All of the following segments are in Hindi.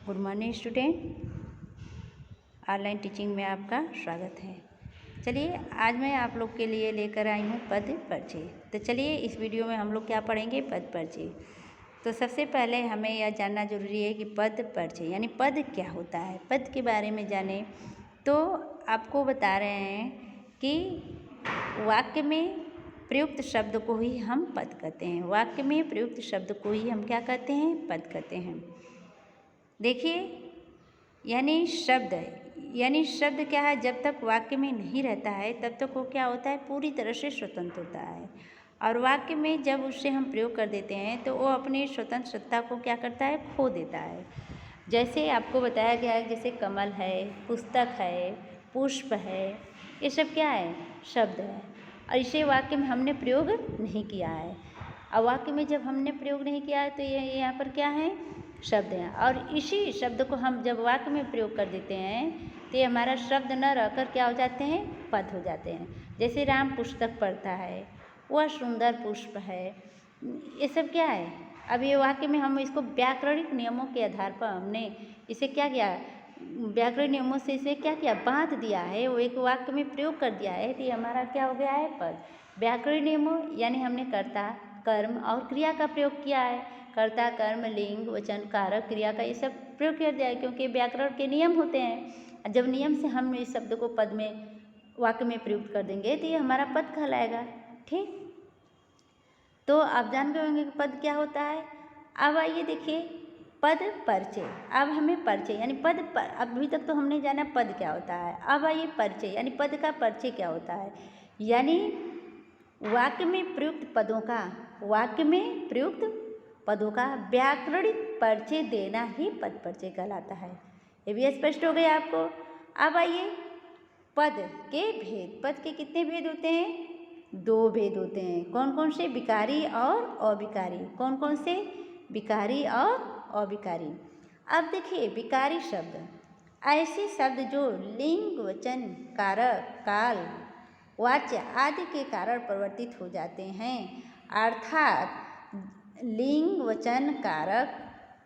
Good morning student, online teaching में आपका स्वागत है। चलिए आज मैं आप लोग के लिए लेकर आई हूँ पद परिचय। तो चलिए इस वीडियो में हम लोग क्या पढ़ेंगे, पद परिचय। तो सबसे पहले हमें यह जानना जरूरी है कि पद परिचय यानी पद क्या होता है। पद के बारे में जाने तो आपको बता रहे हैं कि वाक्य में प्रयुक्त शब्द को ही हम पद कहते हैं। वाक्य में प्रयुक्त शब्द को ही हम क्या कहते हैं, पद कहते हैं। देखिए यानी शब्द क्या है, जब तक वाक्य में नहीं रहता है तब तक वो क्या होता है, पूरी तरह से स्वतंत्र होता है। और वाक्य में जब उससे हम प्रयोग कर देते हैं तो वो अपनी स्वतंत्र सत्ता को क्या करता है, खो देता है। जैसे आपको बताया गया है, जैसे कमल है, पुस्तक है, पुष्प है, ये सब क्या है, शब्द है। और इसे वाक्य में हमने प्रयोग नहीं किया है। और वाक्य में जब हमने प्रयोग नहीं किया है तो ये यहाँ पर क्या है, शब्द हैं। और इसी शब्द को हम जब वाक्य में प्रयोग कर देते हैं तो ये हमारा शब्द न रहकर क्या हो जाते हैं, पद हो जाते हैं। जैसे राम पुस्तक पढ़ता है, वह सुंदर पुष्प है, ये सब क्या है। अब ये वाक्य में हम इसको व्याकरणिक नियमों के आधार पर हमने इसे क्या किया, व्याकरण नियमों से इसे क्या किया, बांध दिया है, वो एक वाक्य में प्रयोग कर दिया है। तो ये हमारा क्या हो गया है, पद। व्याकरण नियमों यानी हमने कर्ता, कर्म और क्रिया का प्रयोग किया है। कर्ता, कर्म, लिंग, वचन, कारक, क्रिया का ये सब प्रयोग किया जाए, क्योंकि व्याकरण के नियम होते हैं। जब नियम से हम इस शब्द को पद में, वाक्य में प्रयुक्त कर देंगे तो ये हमारा पद कहलाएगा। ठीक, तो आप जान गए होंगे कि पद क्या होता है। अब आइए देखिए पद परिचय। अब हमें परिचय यानी पद पर, अभी तक तो हमने जाना पद क्या होता है। अब आइए परिचय यानी पद का परिचय क्या होता है। यानी वाक्य में प्रयुक्त पदों का, वाक्य में प्रयुक्त पदों का व्याकरणिक परिचय देना ही पद परिचय कहलाता है। ये भी स्पष्ट हो गया आपको। अब आइए पद के भेद। पद के कितने भेद होते हैं, दो भेद होते हैं। कौन कौन से, विकारी और अविकारी। कौन कौन से, विकारी और अविकारी। अब देखिए विकारी शब्द ऐसे शब्द जो लिंग, वचन, कारक, काल, वाच्य आदि के कारण परिवर्तित हो जाते हैं। अर्थात लिंग, वचन, कारक,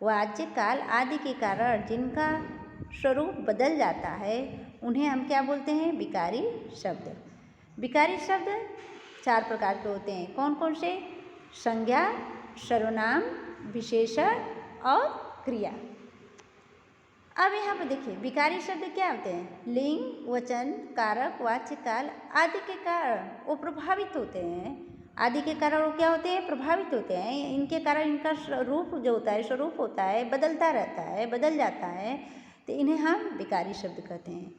वाच्य, काल आदि के कारण जिनका स्वरूप बदल जाता है उन्हें हम क्या बोलते हैं, विकारी शब्द। विकारी शब्द चार प्रकार के होते हैं। कौन कौन से, संज्ञा, सर्वनाम, विशेषण और क्रिया। अब यहाँ पर देखिए विकारी शब्द क्या होते हैं, लिंग, वचन, कारक, वाच्य, काल आदि के कारण वो प्रभावित होते हैं। आदि के कारण वो क्या होते हैं, प्रभावित होते हैं। इनके कारण इनका रूप जो होता है, स्वरूप होता है, बदलता रहता है, बदल जाता है, तो इन्हें हम विकारी शब्द कहते हैं।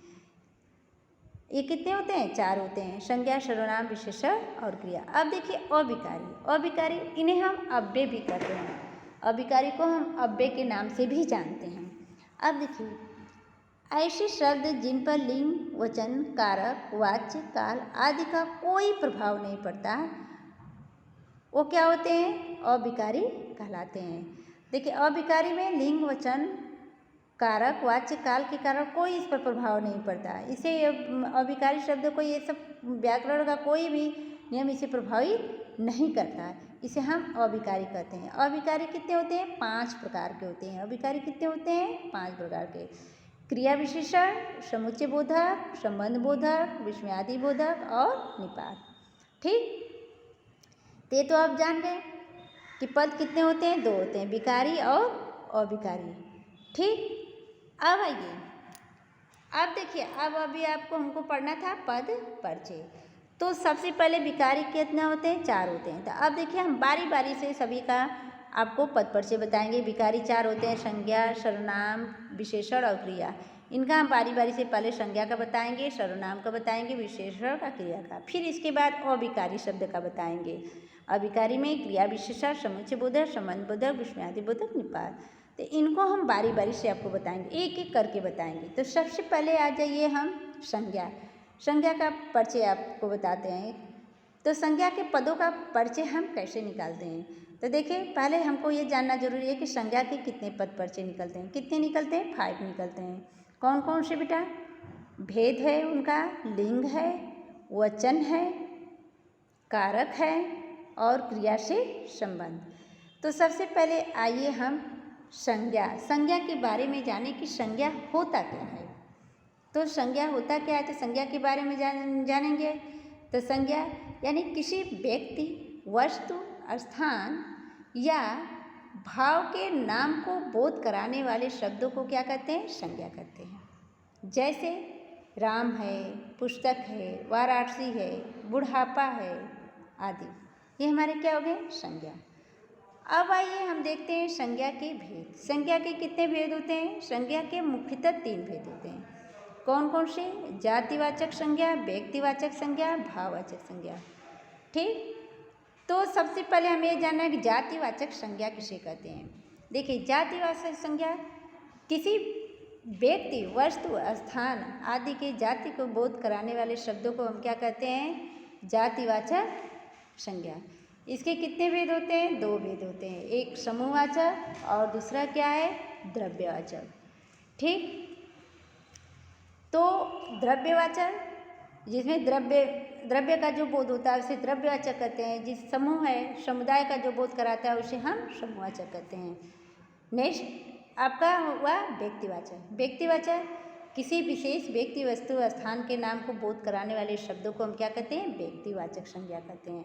ये कितने होते हैं, चार होते हैं, संज्ञा, सर्वनाम, विशेषण और क्रिया। अब देखिए अविकारी। अविकारी इन्हें हम अव्यय भी कहते हैं। अविकारी को हम अव्यय के नाम से भी जानते हैं। अब देखिए ऐसे शब्द जिन पर लिंग, वचन, कारक, वाच्य, काल आदि का कोई प्रभाव नहीं पड़ता, वो क्या होते हैं, अविकारी कहलाते हैं। देखिए अविकारी में लिंग, वचन, कारक, वाच्य, काल के कारण कोई इस पर प्रभाव नहीं पड़ता। इसे अविकारी शब्द को ये सब व्याकरण का कोई भी नियम इसे प्रभावित नहीं करता है, इसे हम अविकारी कहते हैं। अविकारी कितने होते हैं, पांच प्रकार के होते हैं। अविकारी कितने होते हैं, पांच प्रकार के। क्रिया विशेषण, समुच्चय बोधक, संबंध बोधक, विस्मयादि बोधक और निपात। ठीक, तो आप जान गए कि पद कितने होते हैं, दो होते हैं, विकारी और अविकारी। ठीक, अब आइए अब देखिए, अब अभी आपको हमको पढ़ना था पद परिचय। तो सबसे पहले विकारी कितने होते हैं, चार होते हैं। तो अब देखिए हम बारी बारी से सभी का आपको पद परिचय बताएंगे। विकारी चार होते हैं, संज्ञा, सर्वनाम, विशेषण और क्रिया। इनका हम बारी बारी से पहले संज्ञा का बताएंगे, सर्वनाम का बताएंगे, विशेषण का, क्रिया का, फिर इसके बाद अविकारी शब्द का बताएंगे। अविकारी में क्रिया विशेषण, समुच्चय बोधक, संबंध बोधक, विस्मयादि बोधक, निपात। तो इनको हम बारी बारी से आपको बताएंगे, एक एक करके बताएंगे। तो सबसे पहले आ जाइए हम संज्ञा। संज्ञा का परिचय आपको बताते हैं। तो संज्ञा के पदों का परिचय हम कैसे निकालते हैं, तो देखिए पहले हमको ये जानना जरूरी है कि संज्ञा के कितने पद परिचय निकलते हैं। कितने निकलते हैं, 5 निकलते हैं। कौन कौन से बेटा, भेद है उनका, लिंग है, वचन है, कारक है और क्रिया से संबंध। तो सबसे पहले आइए हम संज्ञा, संज्ञा के बारे में जाने कि संज्ञा होता क्या है। तो संज्ञा होता क्या है, तो संज्ञा के बारे में जानेंगे। तो संज्ञा यानी किसी व्यक्ति, वस्तु, स्थान या भाव के नाम को बोध कराने वाले शब्दों को क्या कहते हैं, संज्ञा कहते हैं। जैसे राम है, पुस्तक है, वाराणसी है, बुढ़ापा है आदि, ये हमारे क्या हो गए, संज्ञा। अब आइए हम देखते हैं संज्ञा के भेद। संज्ञा के कितने भेद होते हैं, संज्ञा के मुख्यतः 3 भेद होते हैं। कौन कौन से, जातिवाचक संज्ञा, व्यक्तिवाचक संज्ञा, भाववाचक संज्ञा। ठीक, तो सबसे पहले हमें ये जानना है कि जातिवाचक संज्ञा किसे कहते हैं। देखिए, जातिवाचक संज्ञा किसी व्यक्ति, वस्तु, स्थान आदि के जाति को बोध कराने वाले शब्दों को हम क्या कहते हैं, जातिवाचक संज्ञा। इसके कितने भेद होते हैं, 2 भेद होते हैं, एक समूहवाचक और दूसरा क्या है, द्रव्यवाचक। ठीक, तो द्रव्यवाचक जिसमें द्रव्य का जो बोध होता है उसे द्रव्यवाचक कहते हैं। जिस समूह है, समुदाय का जो बोध कराता है उसे हम समूहवाचक कहते हैं। नेक्स्ट आपका हुआ व्यक्तिवाचक। व्यक्तिवाचक किसी विशेष व्यक्ति, वस्तु, स्थान के नाम को बोध कराने वाले शब्दों को हम क्या कहते हैं, व्यक्तिवाचक संज्ञा कहते हैं।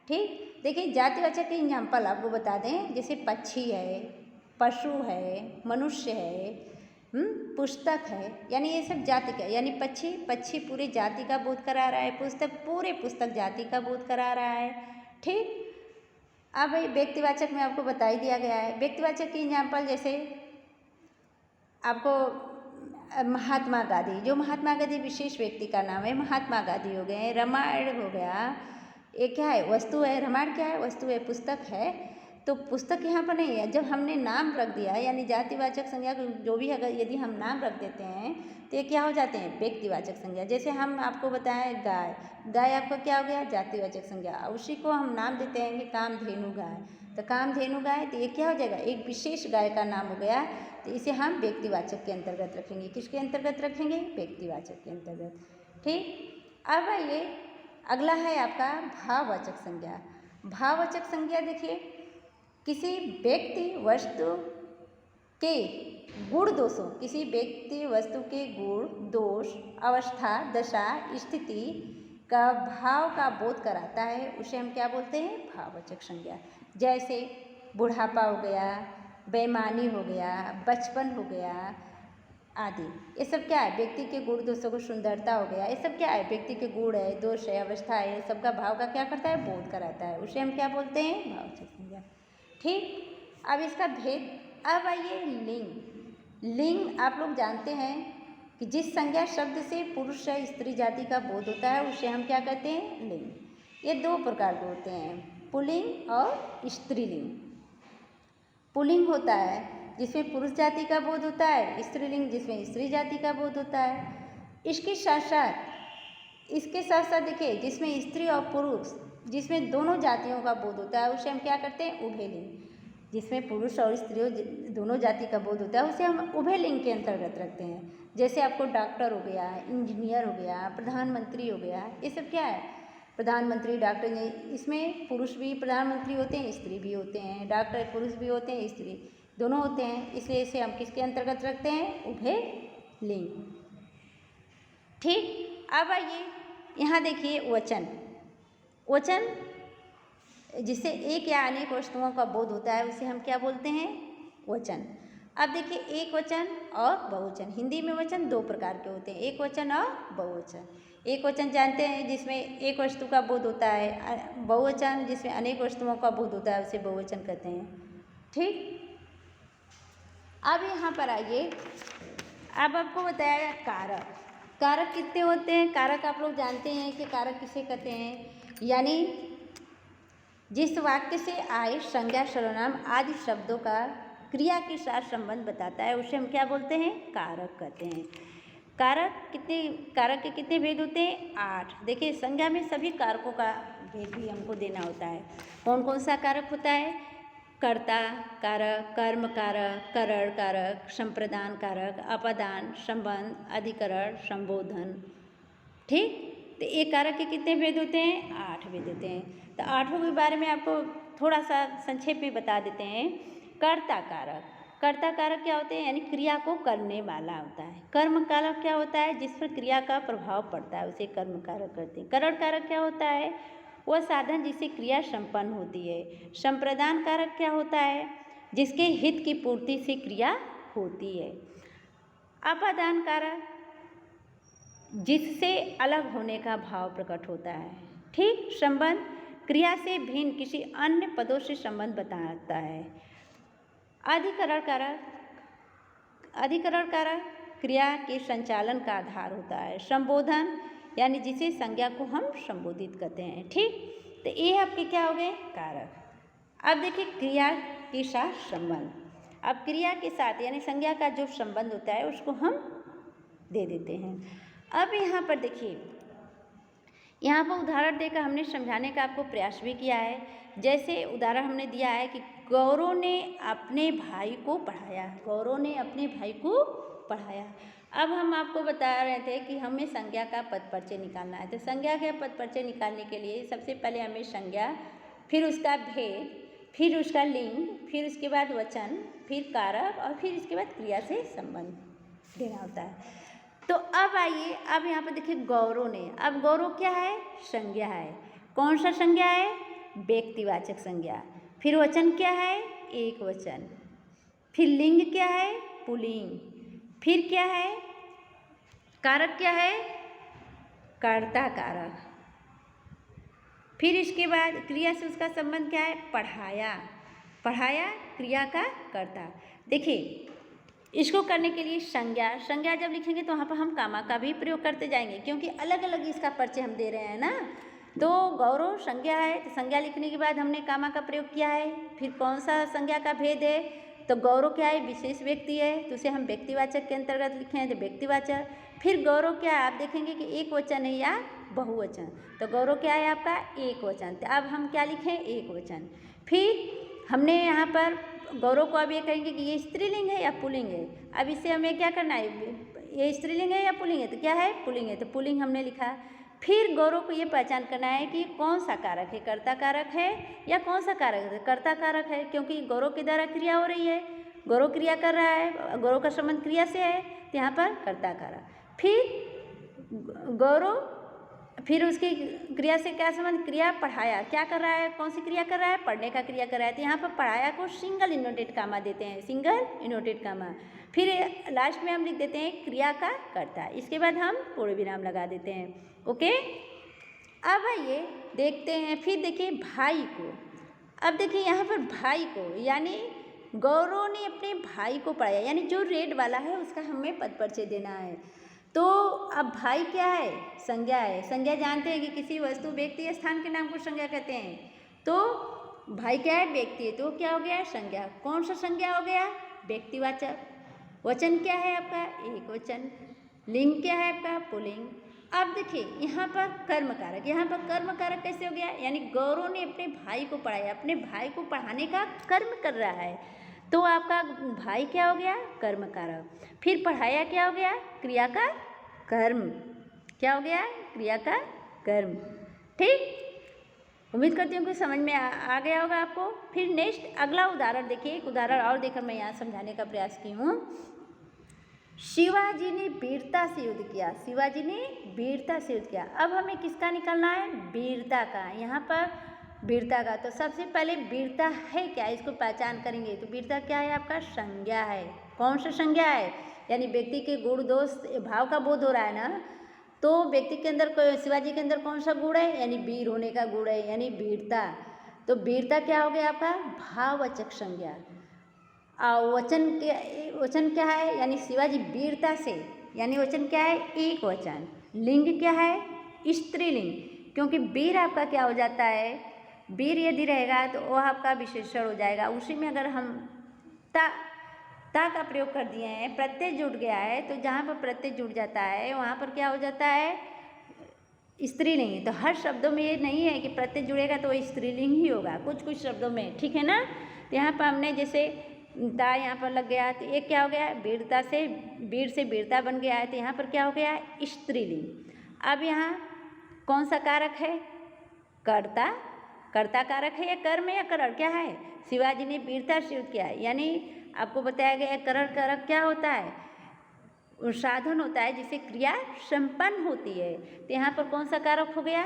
ठीक, देखिए जातिवाचक के एग्जाम्पल आपको बता दें, जैसे पक्षी है, पशु है, मनुष्य है, पुस्तक है, यानी ये सब जाति का, यानी पक्षी पूरी जाति का बोध करा रहा है, पुस्तक पूरे पुस्तक जाति का बोध करा रहा है। ठीक, अब व्यक्तिवाचक में आपको बता ही दिया गया है। व्यक्तिवाचक की एग्जाम्पल जैसे आपको महात्मा गांधी, जो महात्मा गांधी विशेष व्यक्ति का नाम है, महात्मा गांधी हो गए। रामायण हो गया, ये क्या है, वस्तु है। रामायण क्या है, वस्तु है, पुस्तक है। तो पुस्तक यहाँ पर नहीं है। जब हमने नाम रख दिया, यानी जातिवाचक संज्ञा जो भी अगर यदि हम नाम रख देते हैं तो ये क्या हो जाते हैं, व्यक्तिवाचक संज्ञा। जैसे हम आपको बताएं गाय, गाय आपका क्या हो गया, जातिवाचक संज्ञा। उसी को हम नाम देते हैं कि कामधेनु गाय, तो कामधेनु गाय, तो ये क्या हो जाएगा, एक विशेष गाय का नाम हो गया। तो इसे हम व्यक्तिवाचक के अंतर्गत रखेंगे। किसके अंतर्गत रखेंगे, व्यक्तिवाचक के अंतर्गत। ठीक, अब आइए अगला है आपका भाववाचक संज्ञा। भाववाचक संज्ञा देखिए, किसी व्यक्ति, वस्तु के गुण दोषों, किसी व्यक्ति, वस्तु के गुण, दोष, अवस्था, दशा, स्थिति का भाव का बोध कराता है, उसे हम क्या बोलते हैं, भाववाचक संज्ञा। जैसे बुढ़ापा हो गया, बेईमानी हो गया, बचपन हो गया आदि, ये सब क्या है, व्यक्ति के गुण दोषों को, सुंदरता हो गया, ये सब क्या है, व्यक्ति के गुण है, दोष है, अवस्था है, सबका भाव का क्या करता है, बोध कराता है, उसे हम क्या बोलते हैं, भाववाचक संज्ञा। ठीक, अब इसका भेद। अब आइए लिंग। लिंग आप लोग जानते हैं कि जिस संज्ञा शब्द से पुरुष या स्त्री जाति का बोध होता है उसे हम क्या कहते हैं, लिंग। ये 2 प्रकार के होते हैं, पुल्लिंग और स्त्रीलिंग। पुल्लिंग होता है जिसमें पुरुष जाति का बोध होता है, स्त्रीलिंग जिसमें स्त्री जाति का बोध होता है। इसके साथ साथ देखिए, जिसमें स्त्री और पुरुष, जिसमें दोनों जातियों का बोध होता है उसे हम क्या करते हैं, उभय लिंग। जिसमें पुरुष और स्त्रियों दोनों जाति का बोध होता है उसे हम उभय लिंग के अंतर्गत रखते हैं। जैसे आपको डॉक्टर हो गया, इंजीनियर हो गया, प्रधानमंत्री हो गया, ये सब क्या है, प्रधानमंत्री, डॉक्टर। इसमें पुरुष भी प्रधानमंत्री होते हैं, स्त्री भी होते हैं, डॉक्टर पुरुष भी होते हैं, स्त्री दोनों होते हैं, इसलिए इसे हम किसके अंतर्गत रखते हैं, उभय लिंग। ठीक, अब आइए यहाँ देखिए वचन। वचन जिससे एक या अनेक वस्तुओं का बोध होता है उसे हम क्या बोलते हैं, वचन। अब देखिए, एक वचन और बहुवचन। हिंदी में वचन 2 प्रकार के होते हैं, एक वचन और बहुवचन। एक वचन जानते हैं जिसमें एक वस्तु का बोध होता है, बहुवचन जिसमें अनेक वस्तुओं का बोध होता है उसे बहुवचन कहते हैं। ठीक, अब यहाँ पर आइए, अब आपको बताया कारक। कारक कितने होते हैं, कारक आप लोग जानते हैं कि कारक किसे कहते हैं, यानी जिस वाक्य से आए संज्ञा, सर्वनाम आदि शब्दों का क्रिया के साथ संबंध बताता है उसे हम क्या बोलते हैं, कारक कहते हैं। कारक के कितने भेद होते हैं, 8। देखिए, संज्ञा में सभी कारकों का भेद भी हमको देना होता है। कौन कौन सा कारक होता है, कर्ता कारक, कर्म कारक, करण कारक, संप्रदान कारक, अपादान, संबंध, अधिकरण, संबोधन। ठीक, तो एक कारक के कितने भेद होते हैं, 8 भेद होते हैं। तो 8 के बारे में आपको थोड़ा सा संक्षेप में बता देते हैं। कर्ता कारक, कर्ता कारक क्या होते हैं, यानी क्रिया को करने वाला होता है। कर्म कारक क्या होता है, जिस पर क्रिया का प्रभाव पड़ता है उसे कर्म कारक कहते हैं। करण कारक क्या होता है, वह साधन जिससे क्रिया संपन्न होती है। संप्रदान कारक क्या होता है, जिसके हित की पूर्ति से क्रिया होती है। अपादान कारक जिससे अलग होने का भाव प्रकट होता है। ठीक, संबंध क्रिया से भिन्न किसी अन्य पदों से संबंध बताता है। अधिकरण कारक क्रिया के संचालन का आधार होता है। संबोधन यानी जिसे संज्ञा को हम संबोधित करते हैं। ठीक, तो ये आपके क्या हो गए, कारक। अब देखिए क्रिया के साथ संबंध। अब क्रिया के साथ यानी संज्ञा का जो संबंध होता है उसको हम दे देते हैं। अब यहाँ पर देखिए, यहाँ पर उदाहरण देकर हमने समझाने का आपको प्रयास भी किया है। जैसे उदाहरण हमने दिया है कि गौरव ने अपने भाई को पढ़ाया। गौरव ने अपने भाई को पढ़ाया। अब हम आपको बता रहे थे कि हमें संज्ञा का पद परिचय निकालना है। तो संज्ञा के पद परिचय निकालने के लिए सबसे पहले हमें संज्ञा, फिर उसका भेद, फिर उसका लिंग, फिर उसके बाद वचन, फिर कारक और फिर इसके बाद क्रिया से संबंध देना होता है। तो अब आइए, अब यहाँ पर देखिए गौरव ने, अब गौरव क्या है, संज्ञा है। कौन सा संज्ञा है, व्यक्तिवाचक संज्ञा। फिर वचन क्या है, एक वचन। फिर लिंग क्या है, पुल्लिंग। फिर क्या है, कारक क्या है, कर्ता कारक। फिर इसके बाद क्रिया से उसका संबंध क्या है, पढ़ाया। पढ़ाया क्रिया का कर्ता। देखिए इसको करने के लिए संज्ञा जब लिखेंगे तो वहाँ पर हम कामा का भी प्रयोग करते जाएंगे, क्योंकि अलग अलग इसका परिचय हम दे रहे हैं ना। तो गौरव संज्ञा है, तो संज्ञा लिखने के बाद हमने कामा का प्रयोग किया है। फिर कौन सा संज्ञा का भेद है, तो गौरव क्या है, विशेष व्यक्ति है, तो उसे हम व्यक्तिवाचक के अंतर्गत लिखे हैं, तो व्यक्तिवाचक। फिर गौरव क्या है, आप देखेंगे कि एक वचन है या बहुवचन, तो गौरव क्या है आपका, एक वचन। तो अब हम क्या लिखें, एक वचन। फिर हमने यहाँ पर गौरव को अब ये कहेंगे कि ये स्त्रीलिंग है या पुल्लिंग है। अब इससे हमें क्या करना है, ये स्त्रीलिंग है या पुल्लिंग है, तो क्या है, पुल्लिंग है, तो पुल्लिंग हमने लिखा। फिर गौरव को ये पहचान करना है कि कौन सा कारक है, कर्ता कारक है या कौन सा कारक है, कर्ता कारक है, क्योंकि गौरव के द्वारा क्रिया हो रही है, गौरव क्रिया कर रहा है, गौरव का संबंध क्रिया से है, तो यहाँ पर कर्ता कारक। फिर गौरव, फिर उसकी क्रिया से क्या संबंध, क्रिया पढ़ाया, क्या कर रहा है, कौन सी क्रिया कर रहा है, पढ़ने का क्रिया कर रहा है, तो यहाँ पर पढ़ाया को सिंगल इनवर्टेड कामा देते हैं, सिंगल इनवर्टेड कामा। फिर लास्ट में हम लिख देते हैं क्रिया का कर्ता, इसके बाद हम पूर्ण विराम लगा देते हैं। ओके, अब आइए देखते हैं, फिर देखिए भाई को। अब देखिए यहाँ पर भाई को, यानी गौरव ने अपने भाई को पढ़ाया, यानी जो रेड वाला है उसका हमें पद परिचय देना है। तो अब भाई क्या है, संज्ञा है। संज्ञा जानते हैं कि किसी वस्तु, व्यक्ति या स्थान के नाम को संज्ञा कहते हैं। तो भाई क्या है, व्यक्ति है, तो क्या हो गया, संज्ञा। कौन सा संज्ञा हो गया, व्यक्तिवाचक। वचन क्या है आपका, एक वचन। लिंग क्या है आपका, पुल्लिंग। अब देखिए यहाँ पर कर्म कारक, यहाँ पर कर्म कारक कैसे हो गया, यानी गौरव ने अपने भाई को पढ़ाया, अपने भाई को पढ़ाने का कर्म कर रहा है, तो आपका भाई क्या हो गया, कर्म कारक। फिर पढ़ाया क्या हो गया, क्रिया का कर्म। क्या हो गया, क्रिया का कर्म। ठीक, उम्मीद करती हूँ कि समझ में आ गया होगा आपको। फिर नेक्स्ट अगला उदाहरण देखिए, एक उदाहरण और देकर मैं यहाँ समझाने का प्रयास की हूँ। शिवाजी ने वीरता से युद्ध किया। शिवाजी ने वीरता से युद्ध किया। अब हमें किसका निकालना है, वीरता का। यहाँ पर वीरता का, तो सबसे पहले वीरता है क्या, इसको पहचान करेंगे। तो वीरता क्या है आपका, संज्ञा है। कौन सा संज्ञा है, यानी व्यक्ति के गुण दोष भाव का बोध हो रहा है ना, तो व्यक्ति के अंदर, शिवाजी के अंदर कौन सा गुण है, यानी वीर होने का गुण है, यानी वीरता। तो वीरता क्या हो गया आपका, भाववाचक संज्ञा। वचन क्या है, यानी शिवाजी वीरता से, यानी वचन क्या है, एक वचन। लिंग क्या है, स्त्रीलिंग, क्योंकि वीर आपका क्या हो जाता है, वीर यदि रहेगा तो वह आपका विशेषण हो जाएगा। उसी में अगर हम ता का प्रयोग कर दिए हैं, प्रत्यय जुड़ गया है, तो जहाँ पर प्रत्यय जुड़ जाता है वहाँ पर क्या हो जाता है, स्त्रीलिंग। तो हर शब्दों में ये नहीं है कि प्रत्यय जुड़ेगा तो वह स्त्रीलिंग ही होगा, कुछ कुछ शब्दों में, ठीक है ना। तो यहाँ पर हमने जैसे ता यहाँ पर लग गया, तो एक क्या हो गया, वीरता से, वीर से वीरता बन गया है, तो यहाँ पर क्या हो गया, स्त्रीलिंग। अब यहाँ कौन सा कारक है, कर्ता कारक है, या कर्म या करण क्या है, शिवाजी ने वीरता से युद्ध किया, यानी आपको बताया गया है करण कारक क्या होता है, वो साधन होता है जिससे क्रिया संपन्न होती है। तो यहाँ पर कौन सा कारक हो गया,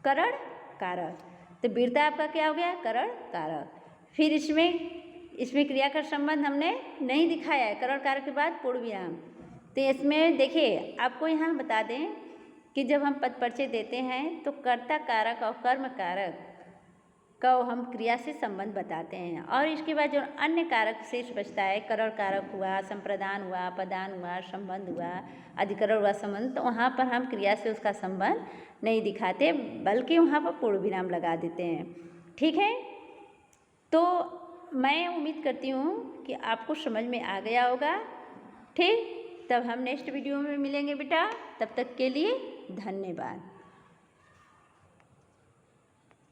करण कारक। तो वीरता आपका क्या हो गया, करण कारक। फिर इसमें क्रिया का संबंध हमने नहीं दिखाया है, करण कारक के बाद पूर्ण विराम। तो इसमें देखिए आपको यहाँ बता दें कि जब हम पद परिचय देते हैं तो कर्ता कारक और कर्म कारक का हम क्रिया से संबंध बताते हैं, और इसके बाद जो अन्य कारक शेष बचता है, करण कारक हुआ, संप्रदान हुआ, पदान हुआ, संबंध हुआ, अधिकरण हुआ, संबंध, तो वहाँ पर हम क्रिया से उसका संबंध नहीं दिखाते बल्कि वहाँ पर पूर्ण विराम लगा देते हैं। ठीक है, तो मैं उम्मीद करती हूँ कि आपको समझ में आ गया होगा। ठीक, तब हम नेक्स्ट वीडियो में मिलेंगे बेटा, तब तक के लिए धन्यवाद।